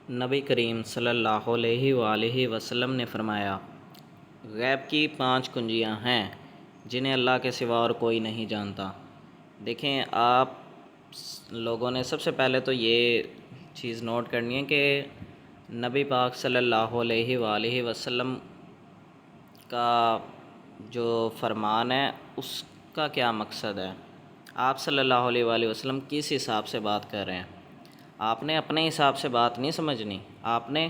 نبی کریم صلی اللہ علیہ وآلہ وسلم نے فرمایا، غیب کی 5 کنجیاں ہیں جنہیں اللہ کے سوا اور کوئی نہیں جانتا۔ دیکھیں، آپ لوگوں نے سب سے پہلے تو یہ چیز نوٹ کرنی ہے کہ نبی پاک صلی اللہ علیہ وآلہ وسلم کا جو فرمان ہے اس کا کیا مقصد ہے۔ آپ صلی اللہ علیہ وآلہ وسلم کس حساب سے بات کر رہے ہیں۔ آپ نے اپنے حساب سے بات نہیں سمجھنی، آپ نے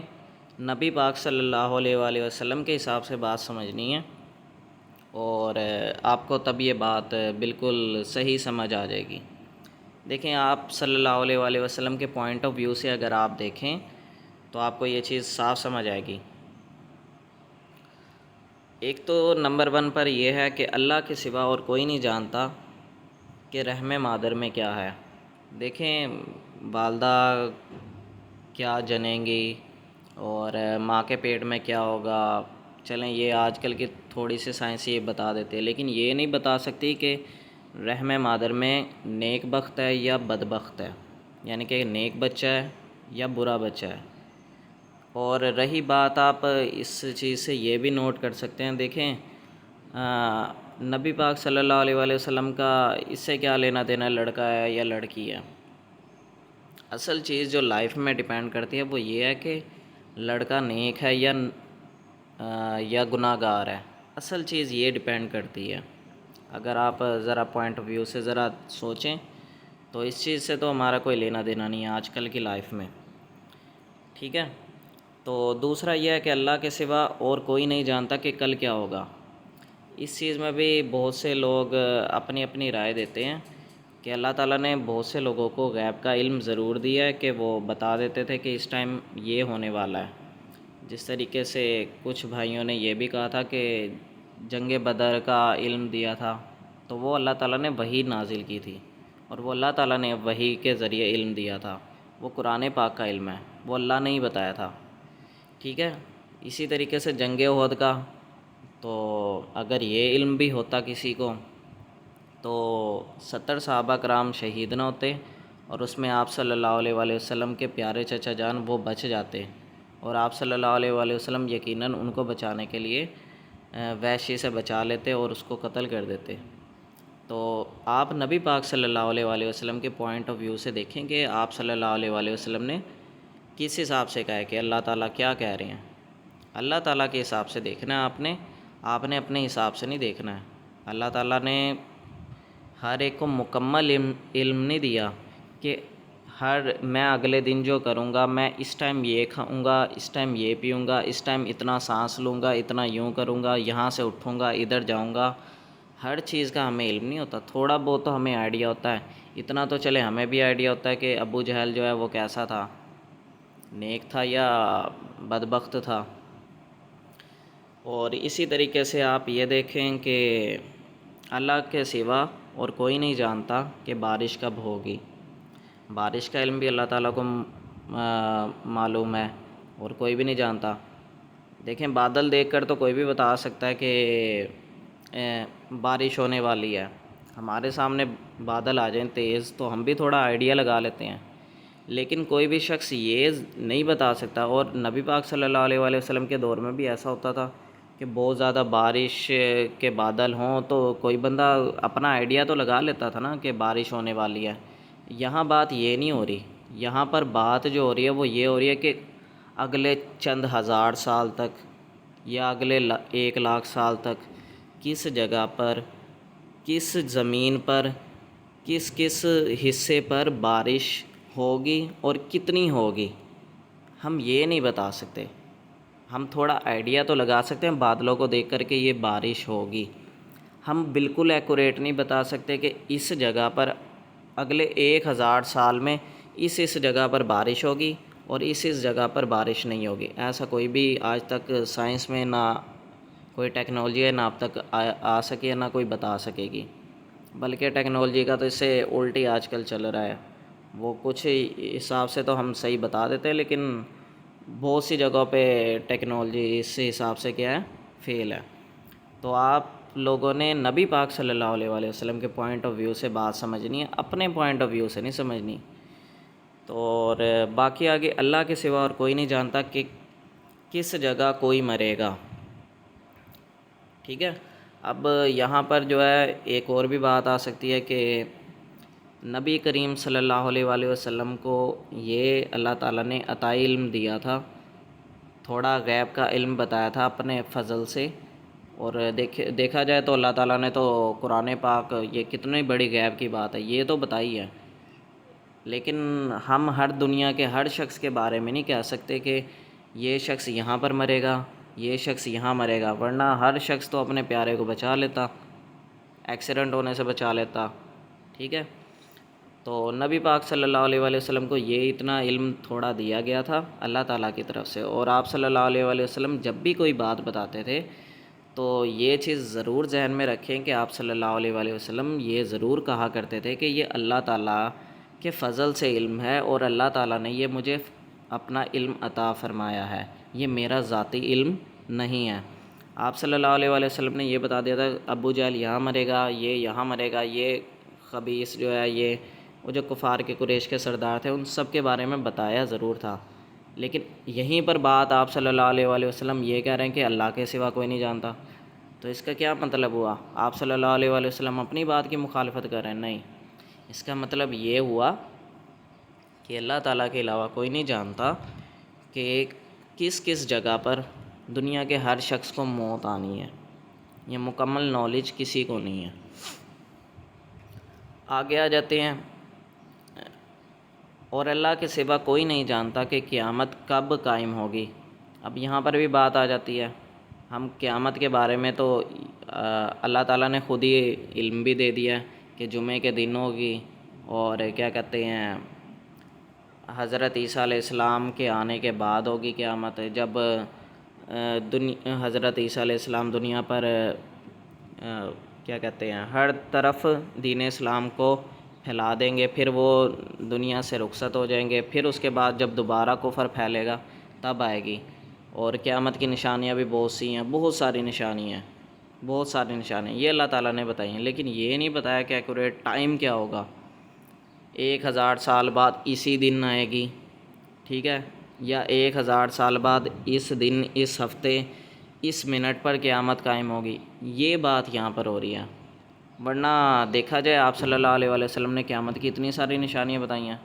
نبی پاک صلی اللہ علیہ وآلہ وسلم کے حساب سے بات سمجھنی ہے، اور آپ کو تب یہ بات بالکل صحیح سمجھ آ جائے گی۔ دیکھیں، آپ صلی اللہ علیہ وآلہ وسلم کے پوائنٹ آف ویو سے اگر آپ دیکھیں تو آپ کو یہ چیز صاف سمجھ آئے گی۔ ایک تو نمبر 1 پر یہ ہے کہ اللہ کے سوا اور کوئی نہیں جانتا کہ رحم مادر میں کیا ہے۔ دیکھیں، والدہ کیا جنیں گی اور ماں کے پیٹ میں کیا ہوگا، چلیں یہ آج کل کی تھوڑی سی سائنس یہ بتا دیتے ہیں، لیکن یہ نہیں بتا سکتی کہ رحم مادر میں نیک بخت ہے یا بدبخت ہے، یعنی کہ نیک بچہ ہے یا برا بچہ ہے۔ اور رہی بات، آپ اس چیز سے یہ بھی نوٹ کر سکتے ہیں، دیکھیں نبی پاک صلی اللہ علیہ وآلہ وسلم کا اس سے کیا لینا دینا، لڑکا ہے یا لڑکی ہے۔ اصل چیز جو لائف میں ڈیپینڈ کرتی ہے وہ یہ ہے کہ لڑکا نیک ہے یا گناہ گار ہے۔ اصل چیز یہ ڈیپینڈ کرتی ہے۔ اگر آپ ذرا پوائنٹ آف ویو سے ذرا سوچیں تو اس چیز سے تو ہمارا کوئی لینا دینا نہیں ہے آج کل کی لائف میں، ٹھیک ہے۔ تو دوسرا یہ ہے کہ اللہ کے سوا اور کوئی نہیں جانتا کہ کل کیا ہوگا۔ اس چیز میں بھی بہت سے لوگ اپنی اپنی رائے دیتے ہیں کہ اللہ تعالیٰ نے بہت سے لوگوں کو غیب کا علم ضرور دیا ہے کہ وہ بتا دیتے تھے کہ اس ٹائم یہ ہونے والا ہے۔ جس طریقے سے کچھ بھائیوں نے یہ بھی کہا تھا کہ جنگ بدر کا علم دیا تھا، تو وہ اللہ تعالیٰ نے وحی نازل کی تھی، اور وہ اللہ تعالیٰ نے وحی کے ذریعے علم دیا تھا، وہ قرآن پاک کا علم ہے، وہ اللہ نے ہی بتایا تھا، ٹھیک ہے۔ اسی طریقے سے جنگ احد کا، تو اگر یہ علم بھی ہوتا کسی کو تو 70 صحابہ کرام شہید نہ ہوتے، اور اس میں آپ صلی اللہ علیہ وآلہ وسلم کے پیارے چچا جان وہ بچ جاتے، اور آپ صلی اللہ علیہ وآلہ وسلم یقیناً ان کو بچانے کے لیے وحشی سے بچا لیتے اور اس کو قتل کر دیتے۔ تو آپ نبی پاک صلی اللہ علیہ وآلہ وسلم کے پوائنٹ آف ویو سے دیکھیں کہ آپ صلی اللہ علیہ وآلہ وسلم نے کس حساب سے کہا ہے کہ اللہ تعالیٰ کیا کہہ رہے ہیں۔ اللہ تعالیٰ کے حساب سے دیکھنا ہے آپ نے اپنے حساب سے نہیں دیکھنا ہے۔ اللہ تعالیٰ نے ہر ایک کو مکمل علم نہیں دیا کہ میں اگلے دن جو کروں گا، میں اس ٹائم یہ کھاؤں گا، اس ٹائم یہ پیوں گا، اس ٹائم اتنا سانس لوں گا، اتنا یوں کروں گا، یہاں سے اٹھوں گا، ادھر جاؤں گا۔ ہر چیز کا ہمیں علم نہیں ہوتا، تھوڑا بہت تو ہمیں آئیڈیا ہوتا ہے۔ اتنا تو چلے ہمیں بھی آئیڈیا ہوتا ہے کہ ابو جہل جو ہے وہ کیسا تھا، نیک تھا یا بدبخت تھا۔ اور اسی طریقے سے آپ یہ دیکھیں کہ اللہ کے سوا اور کوئی نہیں جانتا کہ بارش کب ہوگی۔ بارش کا علم بھی اللہ تعالیٰ کو معلوم ہے، اور کوئی بھی نہیں جانتا۔ دیکھیں، بادل دیکھ کر تو کوئی بھی بتا سکتا ہے کہ بارش ہونے والی ہے۔ ہمارے سامنے بادل آ جائیں تیز تو ہم بھی تھوڑا آئیڈیا لگا لیتے ہیں، لیکن کوئی بھی شخص یہ نہیں بتا سکتا۔ اور نبی پاک صلی اللہ علیہ وآلہ وسلم کے دور میں بھی ایسا ہوتا تھا کہ بہت زیادہ بارش کے بادل ہوں تو کوئی بندہ اپنا آئیڈیا تو لگا لیتا تھا نا کہ بارش ہونے والی ہے۔ یہاں بات یہ نہیں ہو رہی، یہاں پر بات جو ہو رہی ہے وہ یہ ہو رہی ہے کہ اگلے چند ہزار سال تک یا اگلے 1 لاکھ سال تک کس جگہ پر، کس زمین پر، کس حصے پر بارش ہوگی اور کتنی ہوگی، ہم یہ نہیں بتا سکتے۔ ہم تھوڑا آئیڈیا تو لگا سکتے ہیں بادلوں کو دیکھ کر کہ یہ بارش ہوگی، ہم بالکل ایکوریٹ نہیں بتا سکتے کہ اس جگہ پر اگلے 1000 سال میں اس جگہ پر بارش ہوگی اور اس جگہ پر بارش نہیں ہوگی۔ ایسا کوئی بھی آج تک سائنس میں نہ کوئی ٹیکنالوجی ہے، نہ اب تک آ سکے ہے، نہ کوئی بتا سکے گی۔ بلکہ ٹیکنالوجی کا تو اس سے الٹی آج کل چل رہا ہے، وہ کچھ حساب سے تو ہم صحیح بتا دیتے ہیں، لیکن بہت سی جگہوں پہ ٹیکنالوجی اس حساب سے کیا ہے، فیل ہے۔ تو آپ لوگوں نے نبی پاک صلی اللہ علیہ وآلہ وسلم کے پوائنٹ آف ویو سے بات سمجھنی ہے، اپنے پوائنٹ آف ویو سے نہیں سمجھنی۔ تو اور باقی آگے اللہ کے سوا اور کوئی نہیں جانتا کہ کس جگہ کوئی مرے گا، ٹھیک ہے۔ اب یہاں پر جو ہے ایک اور بھی بات آ سکتی ہے کہ نبی کریم صلی اللہ علیہ وآلہ وسلم کو یہ اللہ تعالیٰ نے عطائی علم دیا تھا، تھوڑا غیب کا علم بتایا تھا اپنے فضل سے، اور دیکھا جائے تو اللہ تعالیٰ نے تو قرآن پاک یہ کتنی بڑی غیب کی بات ہے یہ تو بتائی ہے، لیکن ہم ہر دنیا کے ہر شخص کے بارے میں نہیں کہہ سکتے کہ یہ شخص یہاں پر مرے گا، یہ شخص یہاں مرے گا، ورنہ ہر شخص تو اپنے پیارے کو بچا لیتا، ایکسیڈنٹ ہونے سے بچا لیتا، ٹھیک ہے۔ تو نبی پاک صلی اللہ علیہ وآلہ وسلم کو یہ اتنا علم تھوڑا دیا گیا تھا اللہ تعالیٰ کی طرف سے، اور آپ صلی اللہ علیہ وآلہ وسلم جب بھی کوئی بات بتاتے تھے تو یہ چیز ضرور ذہن میں رکھیں کہ آپ صلی اللہ علیہ وآلہ وسلم یہ ضرور کہا کرتے تھے کہ یہ اللہ تعالیٰ کے فضل سے علم ہے، اور اللہ تعالیٰ نے یہ مجھے اپنا علم عطا فرمایا ہے، یہ میرا ذاتی علم نہیں ہے۔ آپ صلی اللہ علیہ وآلہ وسلم نے یہ بتا دیا تھا ابو جہل یہاں مرے گا، یہ یہاں مرے گا، یہ خبیث جو ہے یہ وہ جو کفار کے قریش کے سردار تھے ان سب کے بارے میں بتایا ضرور تھا، لیکن یہیں پر بات آپ صلی اللہ علیہ وآلہ وسلم یہ کہہ رہے ہیں کہ اللہ کے سوا کوئی نہیں جانتا، تو اس کا کیا مطلب ہوا؟ آپ صلی اللہ علیہ وآلہ وسلم اپنی بات کی مخالفت کر رہے ہیں؟ نہیں، اس کا مطلب یہ ہوا کہ اللہ تعالیٰ کے علاوہ کوئی نہیں جانتا کہ کس کس جگہ پر دنیا کے ہر شخص کو موت آنی ہے، یہ مکمل نالج کسی کو نہیں ہے۔ آگے آ جاتے ہیں، اور اللہ کے سوا کوئی نہیں جانتا کہ قیامت کب قائم ہوگی۔ اب یہاں پر بھی بات آ جاتی ہے، ہم قیامت کے بارے میں تو اللہ تعالیٰ نے خود ہی علم بھی دے دیا ہے کہ جمعے کے دن ہوگی، اور کیا کہتے ہیں حضرت عیسیٰ علیہ السلام کے آنے کے بعد ہوگی قیامت، جب حضرت عیسیٰ علیہ السلام دنیا پر کیا کہتے ہیں ہر طرف دین اسلام کو پھیلا دیں گے، پھر وہ دنیا سے رخصت ہو جائیں گے، پھر اس کے بعد جب دوبارہ کفر پھیلے گا تب آئے گی، اور قیامت کی نشانیاں بھی بہت سی ہیں، بہت ساری نشانیاں ہیں، بہت ساری نشانیاں یہ اللہ تعالیٰ نے بتائی ہیں، لیکن یہ نہیں بتایا کہ ایکوریٹ ٹائم کیا ہوگا۔ 1000 سال بعد اسی دن آئے گی، ٹھیک ہے، یا 1000 سال بعد اس دن، اس ہفتے، اس منٹ پر قیامت قائم ہوگی، یہ بات یہاں پر ہو رہی ہے۔ ورنہ دیکھا جائے آپ صلی اللہ علیہ وآلہ وسلم نے قیامت کی اتنی ساری نشانیاں بتائی ہیں،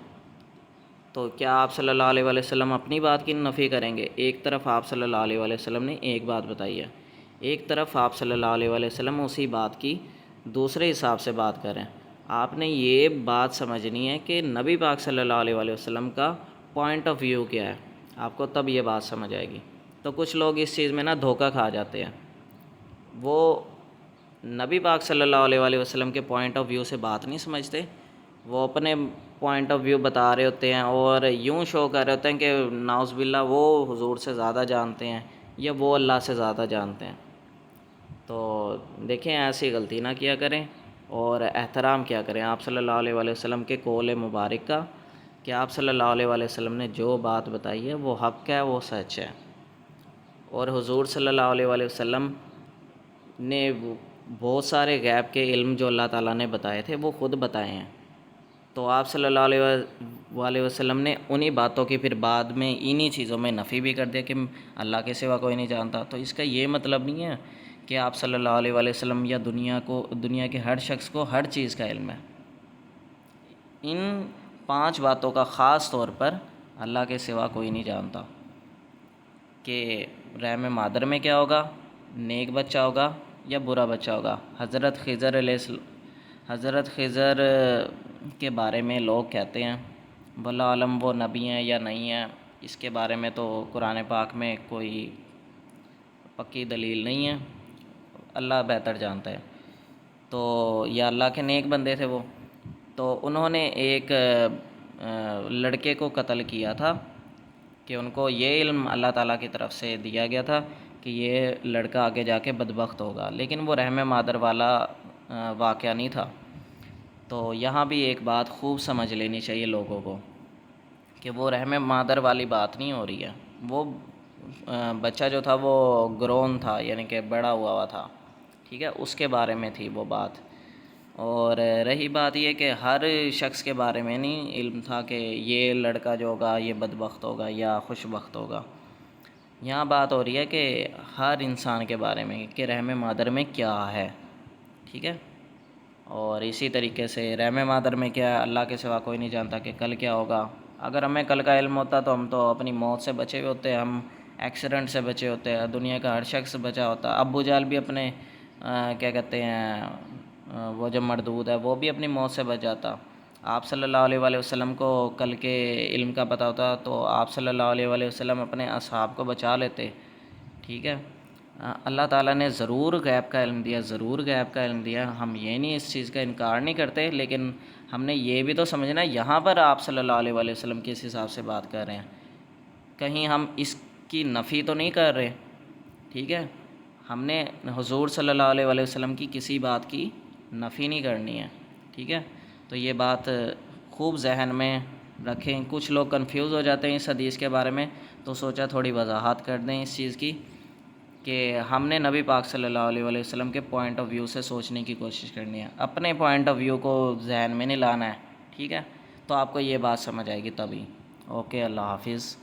تو کیا آپ صلی اللہ علیہ وآلہ وسلم اپنی بات کی نفی کریں گے؟ ایک طرف آپ صلی اللہ علیہ وآلہ وسلم نے ایک بات بتائی ہے، ایک طرف آپ صلی اللہ علیہ وآلہ وسلم اسی بات کی دوسرے حساب سے بات کریں۔ آپ نے یہ بات سمجھنی ہے کہ نبی پاک صلی اللہ علیہ وآلہ وسلم کا پوائنٹ آف ویو کیا ہے، آپ کو تب یہ بات سمجھ آئے گی۔ تو کچھ لوگ اس چیز میں دھوکہ کھا جاتے ہیں، وہ نبی پاک صلی اللہ علیہ وآلہ وسلم کے پوائنٹ آف ویو سے بات نہیں سمجھتے، وہ اپنے پوائنٹ آف ویو بتا رہے ہوتے ہیں اور یوں شو کر رہے ہوتے ہیں کہ نعوذ باللہ وہ حضور سے زیادہ جانتے ہیں یا وہ اللہ سے زیادہ جانتے ہیں۔ تو دیکھیں ایسی غلطی نہ کیا کریں اور احترام کیا کریں آپ صلی اللہ علیہ وآلہ وسلم کے قول مبارک کا، کہ آپ صلی اللہ علیہ وآلہ وسلم نے جو بات بتائی ہے وہ حق ہے، وہ سچ ہے، اور حضور صلی اللہ علیہ وآلہ وسلم نے بہت سارے غیب کے علم جو اللہ تعالیٰ نے بتائے تھے وہ خود بتائے ہیں، تو آپ صلی اللہ علیہ وآلہ وسلم نے انہی باتوں کی پھر بعد میں انہی چیزوں میں نفی بھی کر دیا کہ اللہ کے سوا کوئی نہیں جانتا۔ تو اس کا یہ مطلب نہیں ہے کہ آپ صلی اللہ علیہ وآلہ وسلم یا دنیا کے ہر شخص کو ہر چیز کا علم ہے۔ ان 5 باتوں کا خاص طور پر اللہ کے سوا کوئی نہیں جانتا، کہ رحم مادر میں کیا ہوگا، نیک بچہ ہوگا یا برا بچہ ہوگا۔ حضرت خضر کے بارے میں لوگ کہتے ہیں واللہ عالم وہ نبی ہیں یا نہیں ہیں، اس کے بارے میں تو قرآن پاک میں کوئی پکی دلیل نہیں ہے، اللہ بہتر جانتا ہے۔ تو یا اللہ کے نیک بندے تھے وہ، تو انہوں نے ایک لڑکے کو قتل کیا تھا کہ ان کو یہ علم اللہ تعالیٰ کی طرف سے دیا گیا تھا کہ یہ لڑکا آگے جا کے بدبخت ہوگا، لیکن وہ رحم مادر والا واقعہ نہیں تھا۔ تو یہاں بھی ایک بات خوب سمجھ لینی چاہیے لوگوں کو کہ وہ رحم مادر والی بات نہیں ہو رہی ہے، وہ بچہ جو تھا وہ گرون تھا، یعنی کہ بڑا ہوا تھا، ٹھیک ہے، اس کے بارے میں تھی وہ بات۔ اور رہی بات یہ کہ ہر شخص کے بارے میں نہیں علم تھا کہ یہ لڑکا جو ہوگا یہ بدبخت ہوگا یا خوش بخت ہوگا. یہاں بات ہو رہی ہے کہ ہر انسان کے بارے میں کہ رحم مادر میں کیا ہے. ٹھیک ہے. اور اسی طریقے سے رحم مادر میں کیا ہے اللہ کے سوا کوئی نہیں جانتا کہ کل کیا ہوگا. اگر ہمیں کل کا علم ہوتا تو ہم تو اپنی موت سے بچے ہوئے ہوتے, ہم ایکسیڈنٹ سے بچے ہوتے, دنیا کا ہر شخص بچا ہوتا. ابو جہل بھی اپنے کیا کہتے ہیں وہ جو مردود ہے وہ بھی اپنی موت سے بچ جاتا. آپ صلی اللہ علیہ وآلہ وسلم کو کل کے علم کا پتہ ہوتا تو آپ صلی اللہ علیہ وآلہ وسلم اپنے اصحاب کو بچا لیتے. ٹھیک ہے. اللہ تعالیٰ نے ضرور غیب کا علم دیا, ضرور غیب کا علم دیا, ہم یہ نہیں اس چیز کا انکار نہیں کرتے, لیکن ہم نے یہ بھی تو سمجھنا یہاں پر آپ صلی اللہ علیہ وآلہ وسلم کس حساب سے بات کر رہے ہیں, کہیں ہم اس کی نفی تو نہیں کر رہے. ٹھیک ہے. ہم نے حضور صلی اللہ علیہ وآلہ وسلم کی کسی بات کی نفی نہیں کرنی ہے. ٹھیک ہے. تو یہ بات خوب ذہن میں رکھیں. کچھ لوگ کنفیوز ہو جاتے ہیں اس حدیث کے بارے میں, تو سوچا تھوڑی وضاحت کر دیں اس چیز کی کہ ہم نے نبی پاک صلی اللہ علیہ وآلہ وسلم کے پوائنٹ آف ویو سے سوچنے کی کوشش کرنی ہے, اپنے پوائنٹ آف ویو کو ذہن میں نہیں لانا ہے. ٹھیک ہے. تو آپ کو یہ بات سمجھ آئے گی تبھی. اوکے, اللہ حافظ.